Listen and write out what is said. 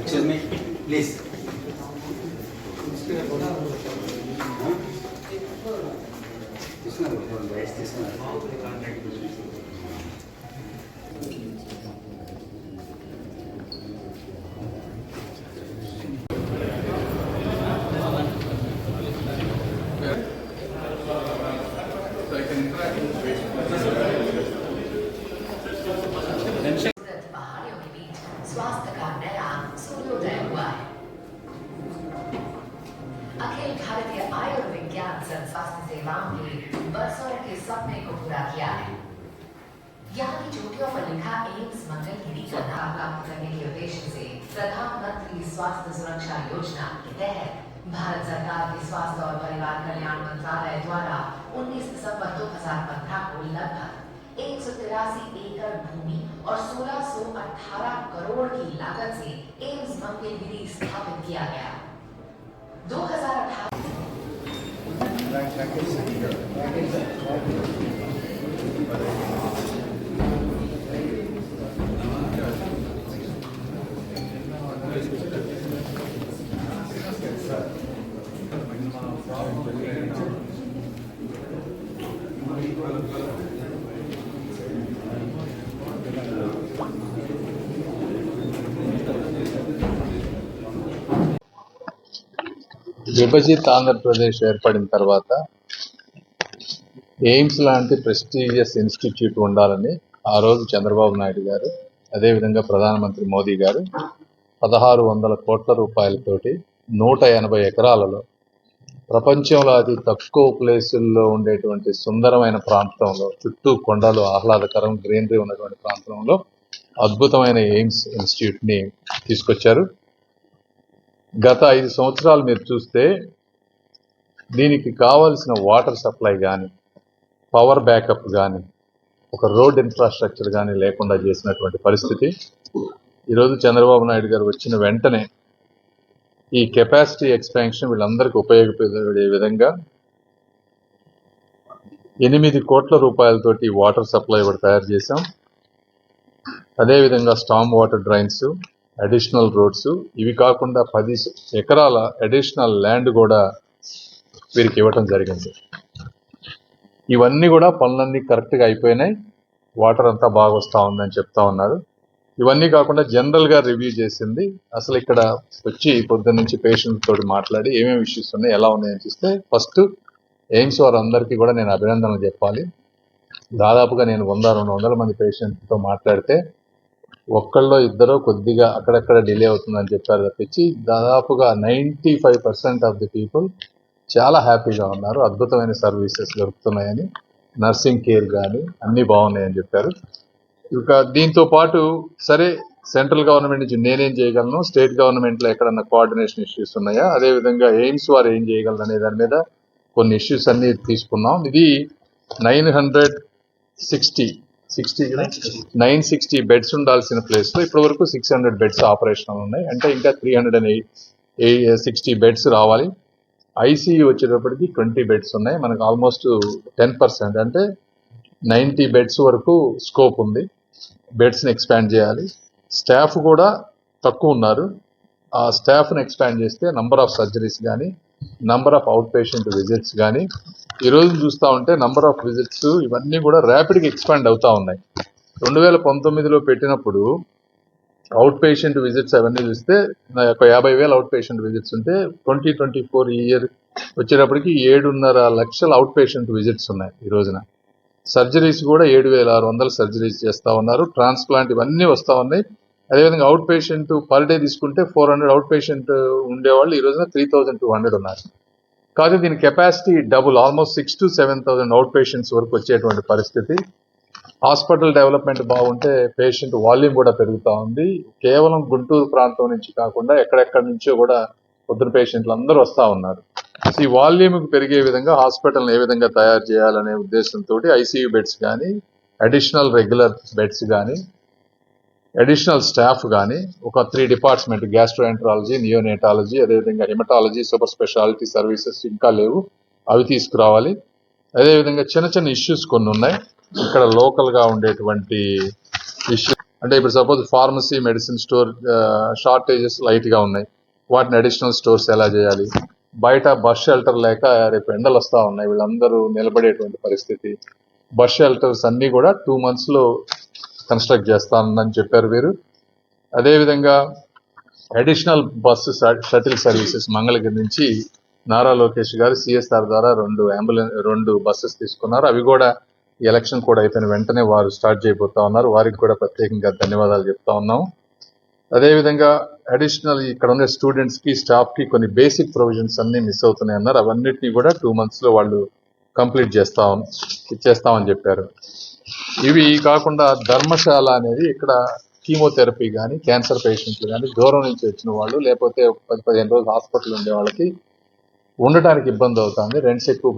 Excuse me, please. पहाड़ियों के बीच स्वास्थ्य का नया सूर्योदय हुआ है। अखिल भारतीय आयुर्विज्ञान स्वास्थ्य सेवाओं ने बरसों के सपने को पूरा किया है। यहाँ की चोटियों पर लिखा एम्स मंगलगिरी का नाम प्राप्त करने के उद्देश्य से प्रधानमंत्री स्वास्थ्य सुरक्षा योजना के तहत भारत सरकार के स्वास्थ्य और परिवार कल्याण मंत्रालय द्वारा 19 दिसंबर 2015 को लगभग 183 एकड़ भूमि और 1618 करोड़ की लागत से एम्स मंगलगिरी स्थापित किया गया। 2018 విభజిత ఆంధ్రప్రదేశ్ ఏర్పడిన తర్వాత ఎయిమ్స్ లాంటి ప్రెస్టీజియస్ ఇన్స్టిట్యూట్ ఉండాలని ఆ రోజు చంద్రబాబు నాయుడు గారు, అదేవిధంగా ప్రధానమంత్రి మోదీ గారు 1600 కోట్ల రూపాయలతోటి 180 ఎకరాలలో ప్రపంచంలో అతి తక్కువ ప్లేసుల్లో ఉండేటువంటి సుందరమైన ప్రాంతంలో, చుట్టూ కొండలు, ఆహ్లాదకరం గ్రీనరీ ఉన్నటువంటి ప్రాంతంలో అద్భుతమైన ఎయిమ్స్ ఇన్స్టిట్యూట్ని తీసుకొచ్చారు. గత 5 సంవత్సరాలు మీరు చూస్తే దీనికి కావాల్సిన వాటర్ సప్లై కానీ, పవర్ బ్యాకప్ కానీ, ఒక రోడ్ ఇన్ఫ్రాస్ట్రక్చర్ కానీ లేకుండా చేసినటువంటి పరిస్థితి. ఈరోజు చంద్రబాబు నాయుడు గారు వచ్చిన వెంటనే ఈ కెపాసిటీ ఎక్స్పాన్షన్ వీళ్ళందరికీ ఉపయోగపడే విధంగా 8 కోట్ల రూపాయలతోటి వాటర్ సప్లై కూడా తయారు చేశాం. అదేవిధంగా storm water drains, additional roads, ఇవి కాకుండా 10 ఎకరాల అడిషనల్ ల్యాండ్ కూడా వీరికి ఇవ్వటం జరిగింది. ఇవన్నీ కూడా పనులన్నీ కరెక్ట్గా అయిపోయినాయి. వాటర్ అంతా బాగా వస్తూ ఉందని చెప్తా ఉన్నారు. ఇవన్నీ కాకుండా జనరల్గా రివ్యూ చేసింది. అసలు ఇక్కడ వచ్చి పొద్దున్న నుంచి పేషెంట్ తోటి మాట్లాడి ఏమేమి ఇష్యూస్ ఉన్నాయి, ఎలా ఉన్నాయని చూస్తే ఫస్ట్ ఎయిమ్స్ వారందరికీ కూడా నేను అభినందనలు చెప్పాలి. దాదాపుగా నేను 100-200 మంది పేషెంట్తో మాట్లాడితే ఒక్కళ్ళో ఇద్దరో కొద్దిగా అక్కడక్కడ డిలే అవుతుందని చెప్పారు తప్పించి దాదాపుగా 95% ఆఫ్ ది పీపుల్ చాలా హ్యాపీగా ఉన్నారు. అద్భుతమైన సర్వీసెస్ దొరుకుతున్నాయని, నర్సింగ్ కేర్ కానీ అన్నీ బాగున్నాయని చెప్పారు. ఇక దీంతో పాటు సరే సెంట్రల్ గవర్నమెంట్ నుంచి నేనేం చేయగలను, స్టేట్ గవర్నమెంట్లో ఎక్కడన్నా కోఆర్డినేషన్ ఇష్యూస్ ఉన్నాయా, అదేవిధంగా ఎయిమ్స్ వారు ఏం చేయగలరు అనే దాని మీద కొన్ని ఇష్యూస్ అన్ని తీసుకున్నాం. ఇది 960 బెడ్స్ ఉండాల్సిన ప్లేస్లో ఇప్పటి వరకు 600 బెడ్స్ ఆపరేషనల్ ఉన్నాయి. అంటే ఇంకా 360 బెడ్స్ రావాలి. ఐసీయూ వచ్చేటప్పటికి 20 బెడ్స్ ఉన్నాయి. మనకు ఆల్మోస్ట్ 10% అంటే 90 బెడ్స్ వరకు స్కోప్ ఉంది. బెడ్స్ని ఎక్స్పాండ్ చేయాలి. స్టాఫ్ కూడా తక్కువ ఉన్నారు. ఆ స్టాఫ్ని ఎక్స్పాండ్ చేస్తే నంబర్ ఆఫ్ సర్జరీస్ కానీ, number of out patient visits కానీ, ఈరోజు చూస్తూ ఉంటే నంబర్ ఆఫ్ విజిట్స్ ఇవన్నీ కూడా ర్యాపిడ్గా ఎక్స్పాండ్ అవుతూ ఉన్నాయి. 2019లో పెట్టినప్పుడు అవుట్ పేషెంట్ విజిట్స్ అవన్నీ చూస్తే ఒక 50,000 అవుట్ పేషెంట్ విజిట్స్ ఉంటే 2024 ఇయర్ వచ్చేటప్పటికి 7.5 లక్షల అవుట్ పేషెంట్ విజిట్స్ ఉన్నాయి. ఈ రోజున సర్జరీస్ కూడా 7,600 సర్జరీస్ చేస్తూ ఉన్నారు. ట్రాన్స్ప్లాంట్ ఇవన్నీ వస్తూ ఉన్నాయి. అదేవిధంగా అవుట్ పేషెంట్ పర్ డే తీసుకుంటే 400 అవుట్ పేషెంట్ ఉండేవాళ్ళు ఈ రోజున 3,200 ఉన్నారు. కాదు దీని capacity double, almost 6,000 to 7,000 out patients వరకు వచ్చేటువంటి పరిస్థితి. హాస్పిటల్ డెవలప్మెంట్ బాగుంటే పేషెంట్ వాల్యూమ్ కూడా పెరుగుతూ ఉంది. కేవలం గుంటూరు ప్రాంతం నుంచి కాకుండా ఎక్కడెక్కడి నుంచో కూడా పొద్దున పేషెంట్లు అందరూ వస్తూ ఉన్నారు. ఈ వాల్యూమ్ పెరిగే విధంగా హాస్పిటల్ ఏ విధంగా తయారు చేయాలనే ఉద్దేశంతో ఐసీయూ బెడ్స్ కానీ, అడిషనల్ రెగ్యులర్ బెడ్స్ కానీ, అడిషనల్ స్టాఫ్ కానీ, ఒక 3 డిపార్ట్మెంట్ గ్యాస్ట్రోఎంటరాలజీ, నియోనేటాలజీ, అదేవిధంగా హెమటాలజీ, సూపర్ స్పెషాలిటీ సర్వీసెస్ ఇంకా లేవు, అవి తీసుకురావాలి. అదేవిధంగా చిన్న చిన్న ఇష్యూస్ కొన్ని ఉన్నాయి. ఇక్కడ లోకల్గా ఉండేటువంటి ఇష్యూ అంటే ఇప్పుడు suppose pharmacy medicine store shortages లైట్గా ఉన్నాయి, వాటిని అడిషనల్ స్టోర్స్ ఎలా చేయాలి, బయట బస్ షెల్టర్ లేక రేపు ఎండలు వస్తూ ఉన్నాయి, వీళ్ళందరూ నిలబడేటువంటి పరిస్థితి. బస్ షెల్టర్స్ అన్నీ కూడా 2 monthsలో కన్స్ట్రక్ట్ చేస్తానని చెప్పారు వీరు. అదేవిధంగా additional bus shuttle services Mangalagiri నుంచి నారా లోకేష్ గారు సిఎస్ఆర్ ద్వారా 2 బస్సెస్ తీసుకున్నారు. అవి కూడా ఎలక్షన్ కూడా అయిపోయిన వెంటనే వారు స్టార్ట్ చేయబోతా ఉన్నారు. వారికి కూడా ప్రత్యేకంగా ధన్యవాదాలు చెప్తా ఉన్నాం. అదేవిధంగా అడిషనల్ ఇక్కడ ఉన్న స్టూడెంట్స్ కి స్టాఫ్ కి కొన్ని బేసిక్ ప్రొవిజన్స్ అన్ని మిస్ అవుతున్నాయి అన్నారు. అవన్నిటిని కూడా 2 monthsలో వాళ్ళు కంప్లీట్ ఇచ్చేస్తామని చెప్పారు. ఇవి కాకుండా ధర్మశాల అనేది ఇక్కడ కీమోథెరపీ కానీ క్యాన్సర్ పేషెంట్లు కానీ దూరం నుంచి వచ్చిన వాళ్ళు లేకపోతే 10-15 రోజులు హాస్పిటల్ ఉండే వాళ్ళకి ఉండటానికి ఇబ్బంది అవుతుంది, రెంట్స్ ఎక్కువ